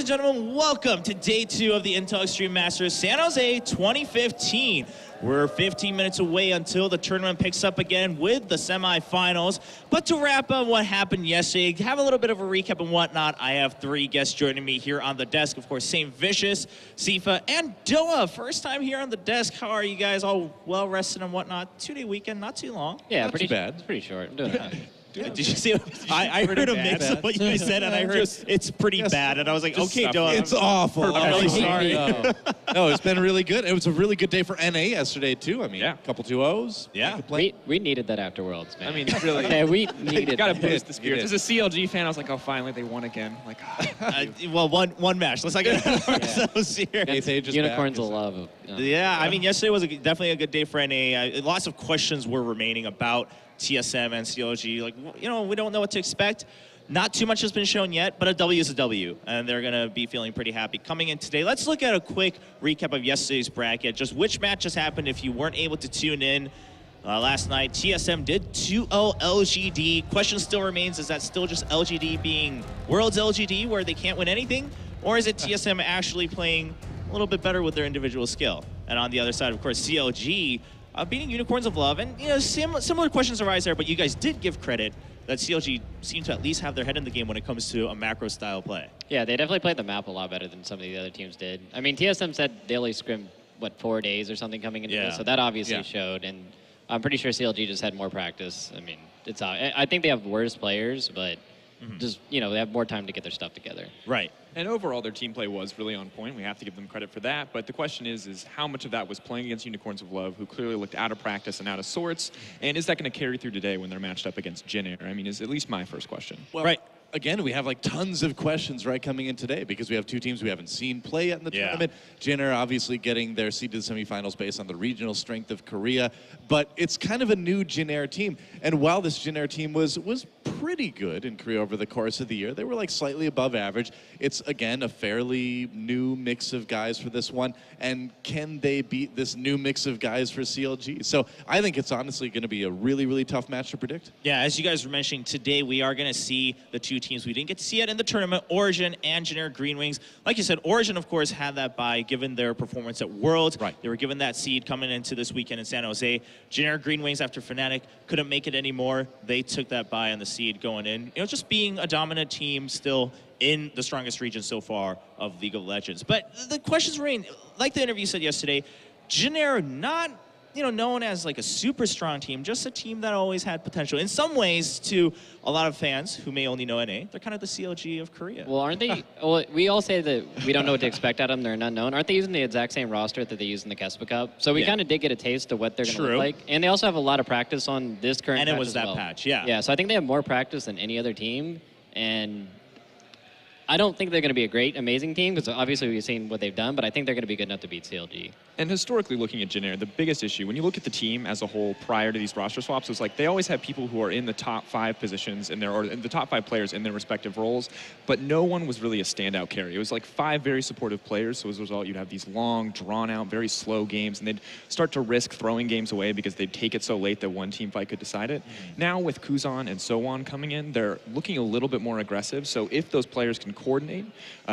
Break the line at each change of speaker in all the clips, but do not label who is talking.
and gentlemen, welcome to day 2 of the Intel Extreme Masters San Jose 2015. We're 15 minutes away until the tournament picks up again with the semifinals. But to wrap up what happened yesterday, have a little bit of a recap and whatnot, I have 3 guests joining me here on the desk. Of course, Saint Vicious, Sifa, and Doa. First time here on the desk. How are you guys? All well rested and whatnot? 2-day weekend, not too long.
Yeah,
not
pretty
bad.
It's pretty short. I'm doing it.
Did you see? I heard a mix of what you guys said, and I heard it's pretty bad. And I was like, okay, Doa.
It's awful.
I'm really sorry.
No, it's been really good. It was a really good day for NA yesterday, too. I mean, a couple 2-0s.
Yeah.
We needed that after Worlds, man.
I mean, really.
Yeah, we needed
You gotta
that.
boost the spirits. As a CLG fan, I was like, oh, finally, they won again. Like,
Well, one match. Let's not get ourselves here.
Unicorns will love.
Yeah, I mean, yesterday was definitely a good day for NA. Lots of questions were remaining about TSM and CLG. Like, you know, we don't know what to expect. Not too much has been shown yet, but a W is a W, and they're going to be feeling pretty happy. Coming in today, let's look at a quick recap of yesterday's bracket. Just which matches happened if you weren't able to tune in. Last night, TSM did 2-0 LGD. Question still remains, is that still just LGD being World's LGD where they can't win anything? Or is it TSM actually playing a little bit better with their individual skill? And on the other side, of course, CLG beating Unicorns of Love. And, you know, similar questions arise there, but you guys did give credit that CLG seemed to at least have their head in the game when it comes to a macro-style play.
Yeah, they definitely played the map a lot better than some of the other teams did. I mean, TSM said they only scrimmed, what, 4 days or something coming into this, so that obviously showed. And I'm pretty sure CLG just had more practice. I mean, I think they have worse players, but just, you know, they have more time to get their stuff together.
Right.
and overall, their team play was really on point. We have to give them credit for that. But the question is how much of that was playing against Unicorns of Love, who clearly looked out of practice and out of sorts? And is that going to carry through today when they're matched up against Jin Air? I mean, is at least my first question.
Well, right. Again, we have like tons of questions right coming in today because we have two teams we haven't seen play yet in the tournament. Jin Air obviously getting their seed to the semifinals based on the regional strength of Korea, but it's kind of a new Jin Air team. And while this Jin Air team was pretty good in Korea over the course of the year, they were like slightly above average. It's again a fairly new mix of guys for this one, and can they beat this new mix of guys for CLG? So I think it's honestly going to be a really, really tough match to predict.
Yeah, as you guys were mentioning, today we are going to see the two teams we didn't get to see yet in the tournament, Origin and Jin Air Green Wings. Like you said, Origin, of course, had that bye given their performance at Worlds.
Right.
They were given that seed coming into this weekend in San Jose. Jin Air Green Wings, after Fnatic couldn't make it anymore, they took that bye on the seed going in. You know, just being a dominant team still in the strongest region so far of League of Legends. But the questions remain, like the interview said yesterday, Jin Air not, you know, known as like a super strong team, just a team that always had potential. In some ways, to a lot of fans who may only know NA, they're kind of the CLG of Korea.
Well, aren't they? Well, we all say that we don't know what to expect out of them. They're an unknown. Aren't they using the exact same roster that they used in the Kespa Cup? So we kind of did get a taste of what they're going to look like. And they also have a lot of practice on this current patch.
And it was
as
that
well.
patch, yeah.
Yeah, so I think they have more practice than any other team. And I don't think they're going to be a great, amazing team, because obviously we've seen what they've done, but I think they're going to be good enough to beat CLG.
And historically looking at Jin Air, the biggest issue, when you look at the team as a whole prior to these roster swaps, was like they always have people who are in the top 5 positions in their, or in the top 5 players in their respective roles, but no one was really a standout carry. It was like 5 very supportive players, so as a result, you'd have these long, drawn-out, very slow games, and they'd start to risk throwing games away because they'd take it so late that one team fight could decide it. Now with Kuzan and So-On coming in, they're looking a little bit more aggressive, so if those players can coordinate,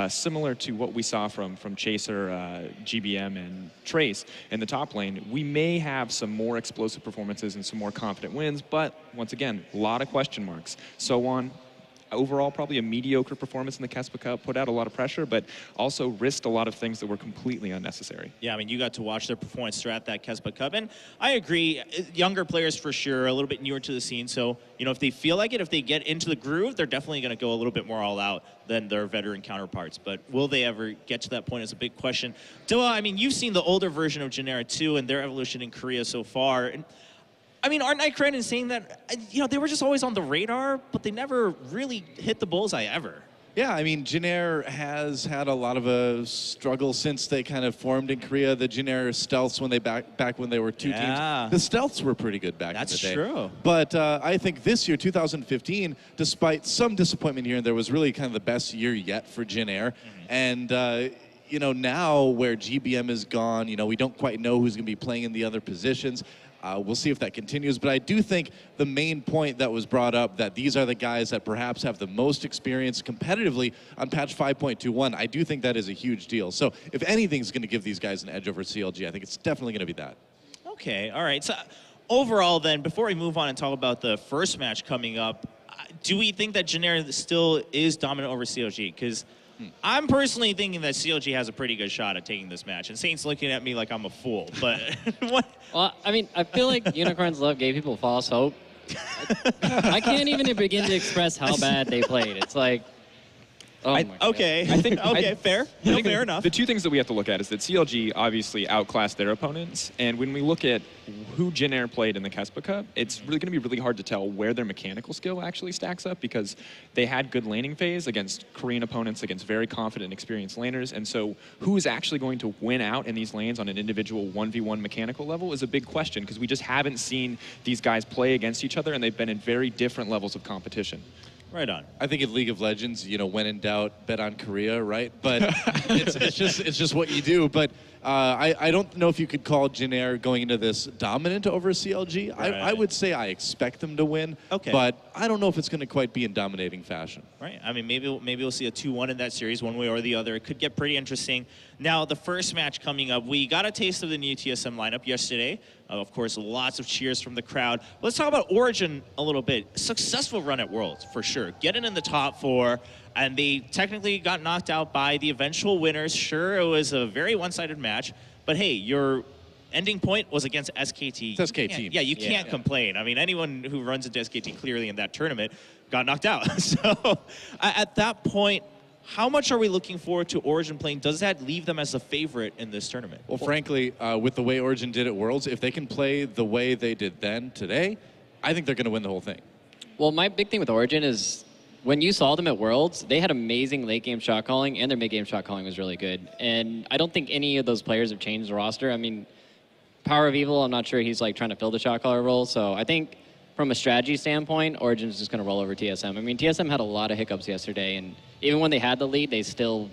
similar to what we saw from Chaser, GBM, and Trace in the top lane, we may have some more explosive performances and some more confident wins, but once again, a lot of question marks. So-On, overall, probably a mediocre performance in the Kespa Cup, put out a lot of pressure, but also risked a lot of things that were completely unnecessary.
Yeah, I mean, you got to watch their performance throughout that Kespa Cup, and I agree, younger players for sure, a little bit newer to the scene, so, you know, if they feel like it, if they get into the groove, they're definitely going to go a little bit more all out than their veteran counterparts, but will they ever get to that point is a big question. Doa, I mean, you've seen the older version of Jin Air too, and their evolution in Korea so far, and I mean, aren't I correct in saying that, you know, they were just always on the radar, but they never really hit the bullseye ever?
Yeah, I mean, Jin Air has had a lot of a struggle since they kind of formed in Korea. The Jin Air stealths when they back when they were two teams. The stealths were pretty good back in the day.
That's true.
But I think this year, 2015, despite some disappointment here and there, was really kind of the best year yet for Jin Air. And you know, now where GBM is gone, you know, we don't quite know who's going to be playing in the other positions. We'll see if that continues, but I do think the main point that was brought up, that these are the guys that perhaps have the most experience competitively on patch 5.21, I do think that is a huge deal. So if anything's going to give these guys an edge over CLG, I think it's definitely going to be that.
Okay, all right. So overall then, before we move on and talk about the first match coming up, do we think that Jenner still is dominant over CLG? Because I'm personally thinking that CLG has a pretty good shot at taking this match, and Saint's looking at me like I'm a fool. But what?
Well, I mean, I feel like Unicorns Love gave people false hope. I can't even begin to express how bad they played. It's like, oh my God.
Okay,
I think
okay, fair. No, fair enough.
The two things that we have to look at is that CLG obviously outclassed their opponents, and when we look at who Jin Air played in the Kespa Cup, it's really going to be really hard to tell where their mechanical skill actually stacks up, because they had good laning phase against Korean opponents, against very confident and experienced laners, and so who is actually going to win out in these lanes on an individual 1v1 mechanical level is a big question, because we just haven't seen these guys play against each other, and they've been in very different levels of competition.
Right on.
I think in League of Legends, you know, when in doubt, bet on Korea, right? But it's just what you do. But I don't know if you could call Jin Air going into this dominant over CLG.
Right.
I would say I expect them to win.
Okay.
But I don't know if it's going to quite be in dominating fashion.
Right. I mean, maybe we'll see a 2-1 in that series, one way or the other. It could get pretty interesting. Now, the first match coming up, we got a taste of the new TSM lineup yesterday. Of course, lots of cheers from the crowd. Let's talk about Origin a little bit. Successful run at Worlds, for sure. Getting in the top 4, and they technically got knocked out by the eventual winners. Sure, it was a very one-sided match, but hey, your ending point was against SKT.
It's SKT.
Yeah, you can't complain. I mean, anyone who runs into SKT clearly in that tournament got knocked out. So at that point, how much are we looking forward to Origin playing? Does that leave them as a favorite in this tournament?
Well, frankly, with the way Origin did at Worlds, if they can play the way they did then today, I think they're going to win the whole thing.
Well, my big thing with Origin is when you saw them at Worlds, they had amazing late game shot calling, and their mid game shot calling was really good. And I don't think any of those players have changed the roster. I mean, Power of Evil, I'm not sure he's like trying to fill the shot caller role. So I think from a strategy standpoint, Origin's just going to roll over TSM. I mean, TSM had a lot of hiccups yesterday, and even when they had the lead, they still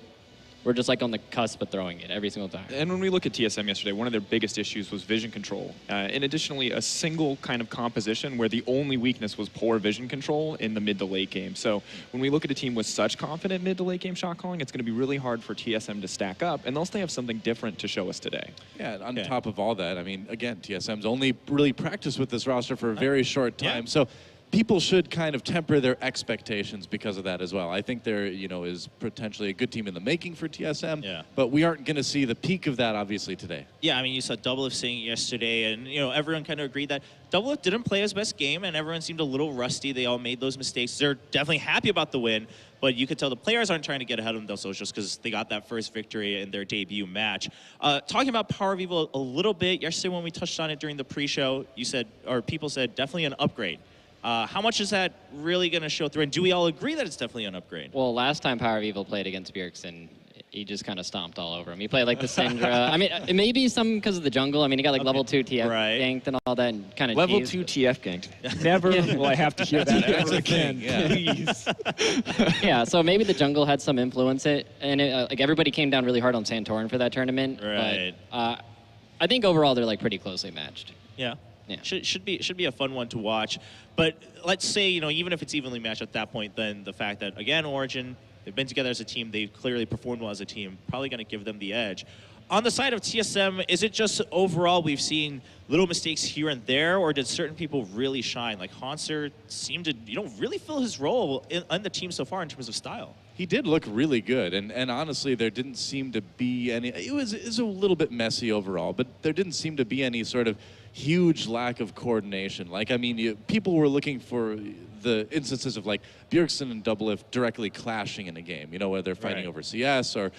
were just like on the cusp of throwing it every single time.
And when we look at TSM yesterday, one of their biggest issues was vision control. And additionally, a single kind of composition where the only weakness was poor vision control in the mid to late game. So when we look at a team with such confident mid to late game shot calling, it's going to be really hard for TSM to stack up, unless they have something different to show us today.
Yeah, on top of all that, I mean, again, TSM's only really practiced with this roster for a very short time.
Yeah.
So people should kind of temper their expectations because of that as well. I think there, you know, is potentially a good team in the making for TSM, but we aren't going to see the peak of that obviously today.
Yeah, I mean, you saw Doublelift saying it yesterday, and you know, everyone kind of agreed that Doublelift didn't play his best game, and everyone seemed a little rusty. They all made those mistakes. They're definitely happy about the win, but you could tell the players aren't trying to get ahead of themselves just because they got that first victory in their debut match. Talking about Power of Evil a little bit, yesterday when we touched on it during the pre-show, you said, or people said, definitely an upgrade. How much is that really going to show through? And do we all agree that it's definitely an upgrade?
Well, last time Power of Evil played against Bjergsen, he just kind of stomped all over him. He played like the Syndra. I mean, it may be some because of the jungle. I mean, he got like level 2 TF ganked and all that, and kind of
level 2 TF ganked. Never will I have to hear that ever again. Please.
Yeah, so maybe the jungle had some influence and like everybody came down really hard on Santorin for that tournament.
Right.
But I think overall they're like pretty closely matched.
Yeah.
Yeah.
Should be a fun one to watch. But let's say, you know, even if it's evenly matched at that point, then the fact that, again, Origin, they've been together as a team, they've clearly performed well as a team, probably going to give them the edge. On the side of TSM, is it just overall we've seen little mistakes here and there, or did certain people really shine? Like Hanser seemed to, you know, really fill his role in the team so far in terms of style.
He did look really good, and honestly, there didn't seem to be any. It was a little bit messy overall, but there didn't seem to be any sort of huge lack of coordination. Like, I mean, people were looking for the instances of like Bjergsen and Doublelift directly clashing in a game. You know, where they're fighting over CS or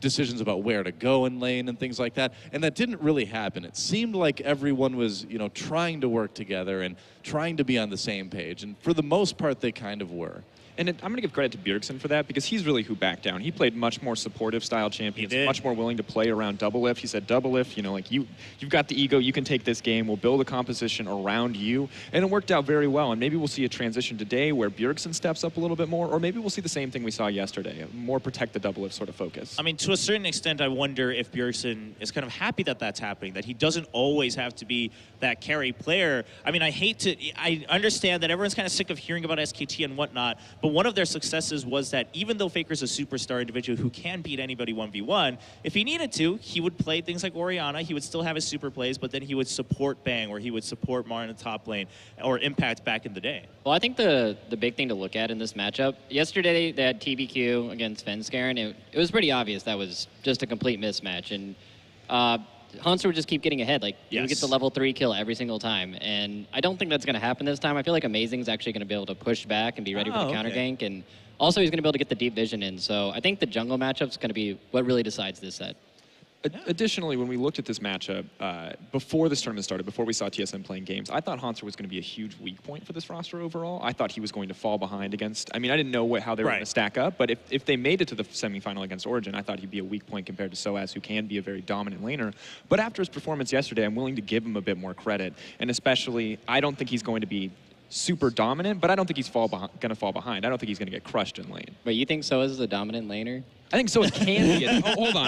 decisions about where to go in lane and things like that, and that didn't really happen. It seemed like everyone was, you know, trying to work together and trying to be on the same page, and for the most part, they kind of were.
And I'm going to give credit to Bjergsen for that, because he's really who backed down. He played much more supportive style champions, much more willing to play around Doublelift. He said, Doublelift, you know, like you've got the ego, you can take this game, we'll build a composition around you. And it worked out very well. And maybe we'll see a transition today where Bjergsen steps up a little bit more, or maybe we'll see the same thing we saw yesterday, a more protect the Doublelift sort of focus.
I mean, to a certain extent, I wonder if Bjergsen is kind of happy that that's happening, that he doesn't always have to be that carry player. I mean, I understand that everyone's kind of sick of hearing about SKT and whatnot, but one of their successes was that even though Faker's a superstar individual who can beat anybody 1v1, if he needed to, he would play things like Orianna, he would still have his super plays, but then he would support Bang, or he would support Mar in the top lane, or Impact back in the day.
Well, I think the big thing to look at in this matchup, yesterday they had TBQ against Fenskar, and it was pretty obvious that was just a complete mismatch. And Hanser would just keep getting ahead. Like, he would get the level 3 kill every single time. And I don't think that's going to happen this time. I feel like Amazing's actually going to be able to push back and be ready for the counter gank. And also, he's going to be able to get the deep vision in. So I think the jungle matchup's going to be what really decides this set.
Additionally, when we looked at this matchup, before this tournament started, before we saw TSM playing games, I thought Hanser was going to be a huge weak point for this roster overall. I thought he was going to fall behind against, I mean, I didn't know how they were going to stack up, but if they made it to the semifinal against Origin, I thought he'd be a weak point compared to Soaz, who can be a very dominant laner. But after his performance yesterday, I'm willing to give him a bit more credit. And especially, I don't think he's going to be super dominant, but I don't think he's going to fall behind. I don't think he's going to get crushed in lane.
But you think Soaz is a dominant laner?
I think Soaz can be.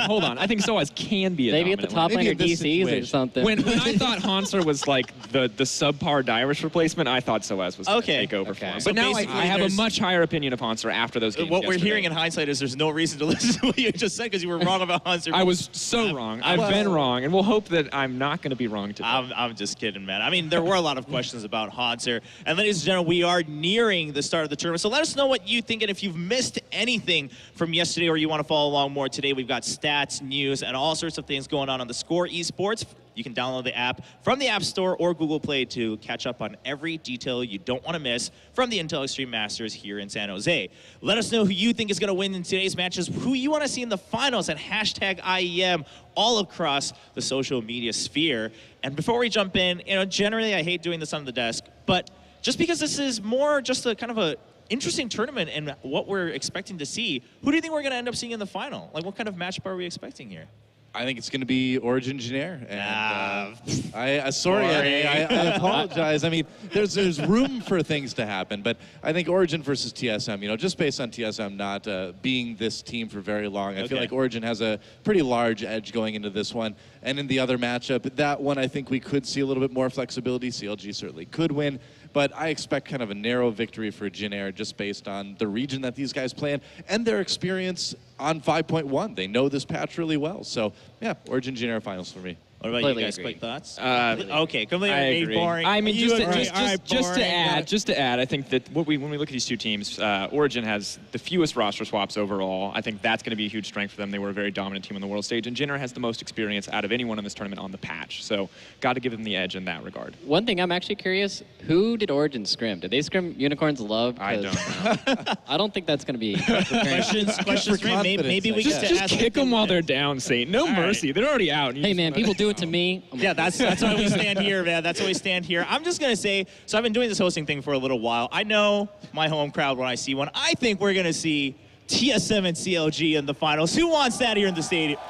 Hold on. I think Soaz can be a
maybe at the top lane or DCs or something.
When I thought Hanser was like the subpar Dyrus replacement, I thought Soaz was going to take over for him.
So
but now I have a much higher opinion of Hanser after those games.
What we're hearing in hindsight is there's no reason to listen to what you just said because you were wrong about Hanser.
I was so wrong. I've been wrong, and we'll hope that I'm not going to be wrong today.
I'm just kidding, man. I mean, there were a lot of questions about Hanser. And ladies and gentlemen, we are nearing the start of the tournament. So let us know what you think, and if you've missed anything from yesterday or you want to follow along more. Today we've got stats, news, and all sorts of things going on the Score Esports. You can download the app from the App Store or Google Play to catch up on every detail you don't want to miss from the Intel Extreme Masters here in San Jose. Let us know who you think is going to win in today's matches, who you want to see in the finals at hashtag IEM all across the social media sphere. And before we jump in, generally I hate doing this on the desk, but just because this is more just a kind of a interesting tournament and what we're expecting to see, who do you think we're going to end up seeing in the final? Like, what kind of matchup are we expecting here?
I think it's going to be Origin Janair. And sorry, I apologize. I mean, there's room for things to happen, but I think Origin versus TSM, just based on TSM not being this team for very long, I feel like Origin has a pretty large edge going into this one. And in the other matchup, that one I think we could see a little bit more flexibility. CLG certainly could win, but I expect kind of a narrow victory for Janair just based on the region that these guys play in and their experience on 5.1. They know this patch really well. So, yeah, Origin Janair finals for me.
What about you guys? Quick thoughts? Okay, completely boring.
I mean, just to add, I think that when we look at these two teams, Origin has the fewest roster swaps overall. I think that's going to be a huge strength for them. They were a very dominant team on the world stage, and Jinner has the most experience out of anyone in this tournament on the patch. So, got to give them the edge in that regard.
One thing I'm actually curious: who did Origin scrim? Did they scrim Unicorn's Love?
I don't know.
I don't think that's going to be
questions for maybe we
just kick them while they're down, Saint. No mercy. They're already out.
Hey man, people do it to me.
Yeah, that's why we stand here, man. That's why we stand here. I'm just going to say, so I've been doing this hosting thing for a little while. I know my home crowd when I see one. I think we're going to see TSM and CLG in the finals. Who wants that here in the stadium?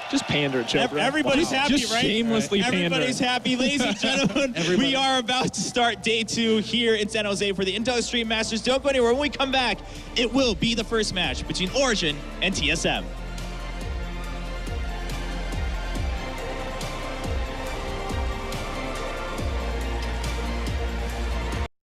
Just pander, Chopra.
Everybody's happy,
just
right?
Shamelessly pander.
Everybody's happy. Ladies and gentlemen, we are about to start day 2 here in San Jose for the Intel Extreme Masters. Don't go anywhere. When we come back, it will be the first match between Origin and TSM.